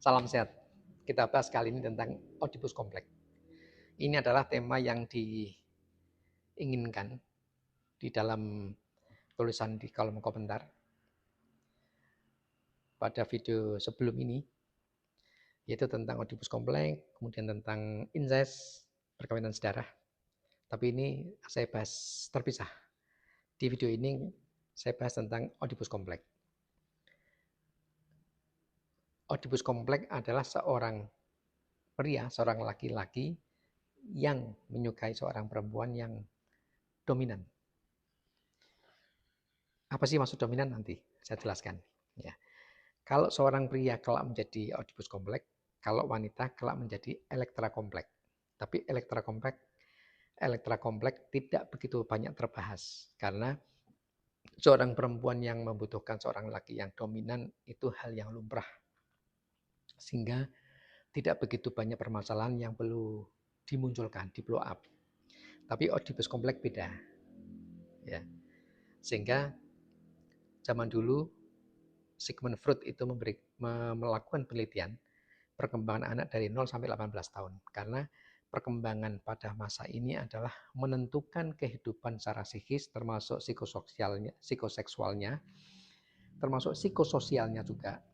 Salam sehat. Kita bahas kali ini tentang Oedipus Complex. Ini adalah tema yang diinginkan di dalam tulisan di kolom komentar pada video sebelum ini, yaitu tentang Oedipus Complex, kemudian tentang incest, perkawinan sedarah. Tapi ini saya bahas terpisah. Di video ini saya bahas tentang Oedipus Complex. Oedipus Complex adalah seorang pria, seorang laki-laki yang menyukai seorang perempuan yang dominan. Apa sih maksud dominan nanti? Saya jelaskan. Ya. Kalau seorang pria kelak menjadi Oedipus Complex, kalau wanita kelak menjadi Elektra Complex. Tapi Elektra Complex tidak begitu banyak terbahas karena seorang perempuan yang membutuhkan seorang laki yang dominan itu hal yang lumrah. Sehingga tidak begitu banyak permasalahan yang perlu dimunculkan, di blow up. Tapi Oedipus Complex beda. Ya. Sehingga zaman dulu Sigmund Freud itu melakukan penelitian perkembangan anak dari 0 sampai 18 tahun. Karena perkembangan pada masa ini adalah menentukan kehidupan secara psikis, termasuk psikoseksualnya, termasuk psikososialnya juga.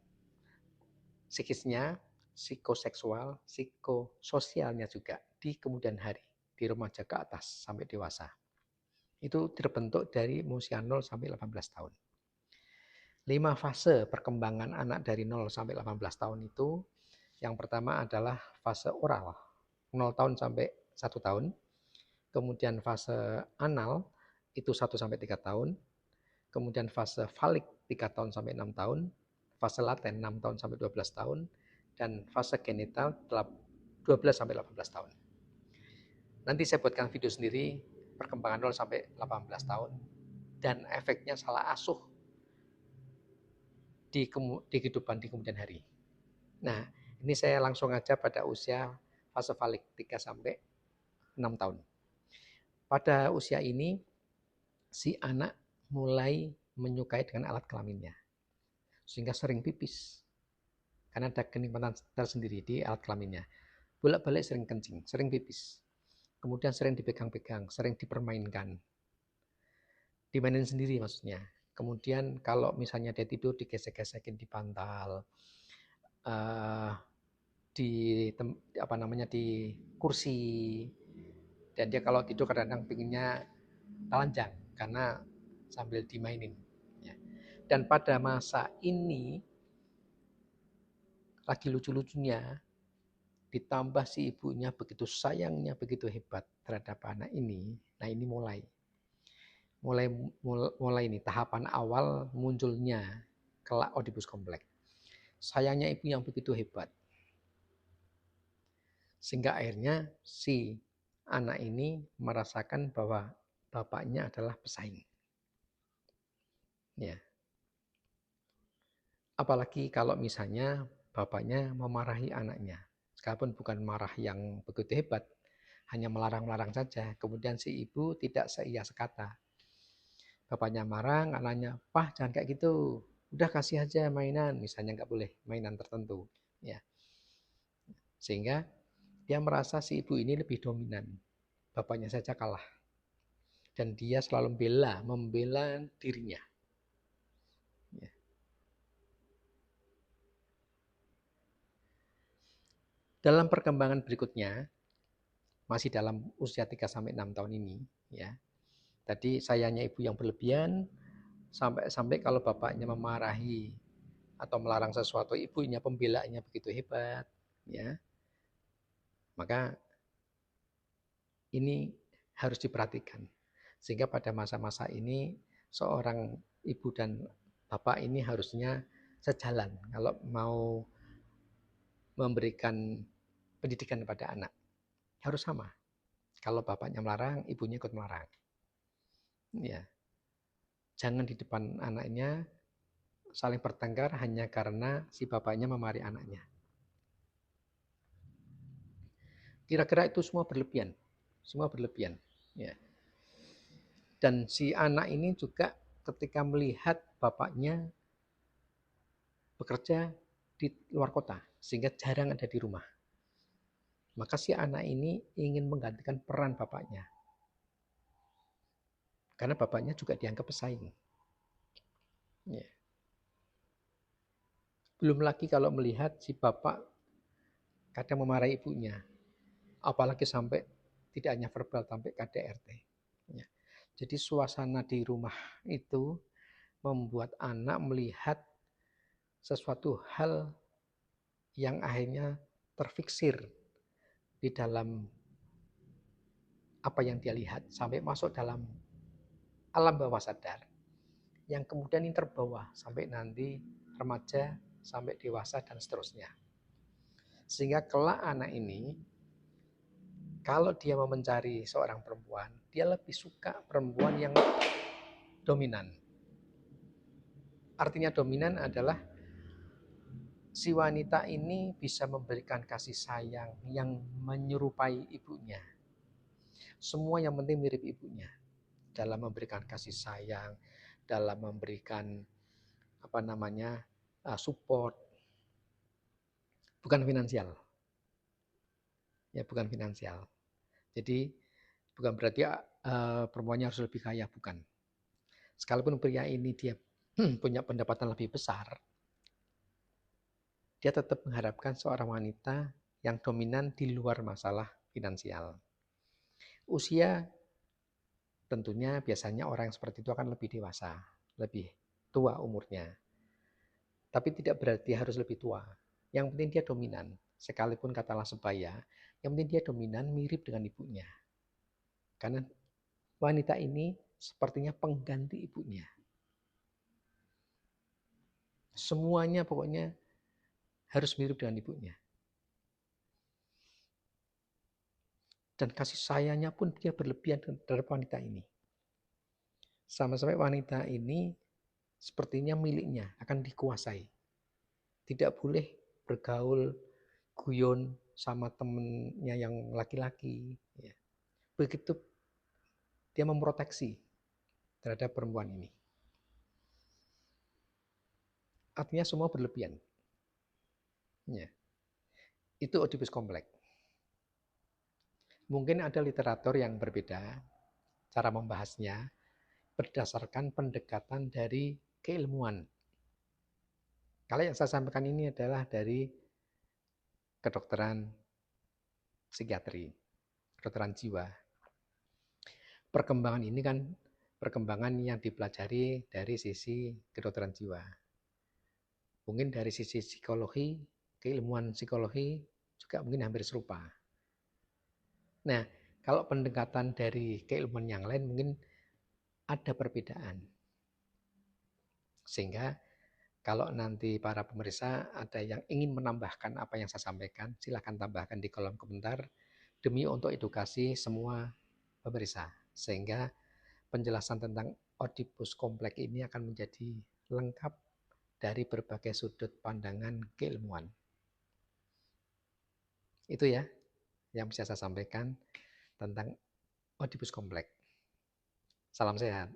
Psikisnya, psikoseksual, psikososialnya juga di kemudian hari, di remaja ke atas sampai dewasa. Itu terbentuk dari usia 0 sampai 18 tahun. 5 fase perkembangan anak dari 0 sampai 18 tahun itu, yang pertama adalah fase oral, 0 tahun sampai 1 tahun. Kemudian fase anal, itu 1 sampai 3 tahun. Kemudian fase falik, 3 tahun sampai 6 tahun. Fase laten, 6 tahun sampai 12 tahun. Dan fase genital, 12 sampai 18 tahun. Nanti saya buatkan video sendiri, perkembangan 0 sampai 18 tahun. Dan efeknya salah asuh di kehidupan di kemudian hari. Nah, ini saya langsung aja pada usia fase falik 3 sampai 6 tahun. Pada usia ini si anak mulai menyukai dengan alat kelaminnya. Sehingga sering pipis. Karena ada kenikmatan tersendiri di alat kelaminnya. Bolak-balik sering kencing, sering pipis. Kemudian sering dipegang-pegang, sering dipermainkan. Dimainin sendiri maksudnya. Kemudian kalau misalnya dia tidur digesek-gesekin di bantal, di kursi, dan dia kalau tidur kadang-kadang pinginnya telanjang karena sambil dimainin. Dan pada masa ini lagi lucu-lucunya, ditambah si ibunya begitu sayangnya, begitu hebat terhadap anak ini. Nah, ini mulai ini tahapan awal munculnya kelak Oedipus Complex. Sayangnya ibu yang begitu hebat, sehingga akhirnya si anak ini merasakan bahwa bapaknya adalah pesaing. Ya. Apalagi kalau misalnya bapaknya memarahi anaknya. Sekalipun bukan marah yang begitu hebat, hanya melarang-larang saja. Kemudian si ibu tidak seia sekata. Bapaknya marah, anaknya, "Pah, jangan kayak gitu. Udah kasih aja mainan." Misalnya nggak boleh mainan tertentu. Ya. Sehingga dia merasa si ibu ini lebih dominan. Bapaknya saja kalah. Dan dia selalu membela dirinya. Ya. Dalam perkembangan berikutnya, masih dalam usia 3 sampai 6 tahun ini, ya. Tadi sayangnya ibu yang berlebihan, sampai kalau bapaknya memarahi atau melarang sesuatu, ibunya pembelaannya begitu hebat, ya. Maka ini harus diperhatikan. Sehingga pada masa-masa ini seorang ibu dan bapak ini harusnya sejalan kalau mau memberikan pendidikan kepada anak. Harus sama. Kalau bapaknya melarang, ibunya ikut melarang. Ya. Jangan di depan anaknya saling bertengkar hanya karena si bapaknya memarahi anaknya. Kira-kira itu semua berlebihan. Semua berlebihan. Ya. Dan si anak ini juga ketika melihat bapaknya bekerja di luar kota, sehingga jarang ada di rumah. Maka si anak ini ingin menggantikan peran bapaknya. Karena bapaknya juga dianggap pesaing. Ya. Belum lagi kalau melihat si bapak kadang memarahi ibunya. Apalagi sampai tidak hanya verbal, sampai KDRT. Ya. Jadi suasana di rumah itu membuat anak melihat sesuatu hal yang akhirnya terfiksir di dalam apa yang dia lihat sampai masuk dalam alam bawah sadar yang kemudian ini terbawa sampai nanti remaja, sampai dewasa dan seterusnya. Sehingga kelak anak ini kalau dia mau mencari seorang perempuan, dia lebih suka perempuan yang dominan. Artinya dominan adalah si wanita ini bisa memberikan kasih sayang yang menyerupai ibunya. Semua yang penting mirip ibunya. Dalam memberikan kasih sayang, dalam memberikan support, bukan finansial. Ya, bukan finansial. Jadi bukan berarti perempuannya harus lebih kaya, bukan. Sekalipun pria ini dia punya pendapatan lebih besar, dia tetap mengharapkan seorang wanita yang dominan di luar masalah finansial. Usia tentunya biasanya orang yang seperti itu akan lebih dewasa, lebih tua umurnya. Tapi tidak berarti harus lebih tua. Yang penting dia dominan. Sekalipun katalah sebaya, yang penting dia dominan mirip dengan ibunya. Karena wanita ini sepertinya pengganti ibunya. Semuanya pokoknya harus mirip dengan ibunya. Dan kasih sayangnya pun dia berlebihan terhadap wanita ini. Sampai wanita ini sepertinya miliknya, akan dikuasai. Tidak boleh bergaul, guyon sama temennya yang laki-laki. Begitu dia memproteksi terhadap perempuan ini. Artinya semua berlebihan. Ya. Itu Oedipus kompleks. Mungkin ada literatur yang berbeda cara membahasnya berdasarkan pendekatan dari keilmuan. Kalau yang saya sampaikan ini adalah dari kedokteran psikiatri, kedokteran jiwa. Perkembangan ini kan perkembangan yang dipelajari dari sisi kedokteran jiwa. Mungkin dari sisi psikologi, keilmuan psikologi juga mungkin hampir serupa. Nah, kalau pendekatan dari keilmuan yang lain mungkin ada perbedaan. Sehingga kalau nanti para pemirsa ada yang ingin menambahkan apa yang saya sampaikan, silakan tambahkan di kolom komentar demi untuk edukasi semua pemirsa. Sehingga penjelasan tentang Oedipus kompleks ini akan menjadi lengkap dari berbagai sudut pandangan keilmuan. Itu ya yang bisa saya sampaikan tentang Oedipus kompleks. Salam sehat.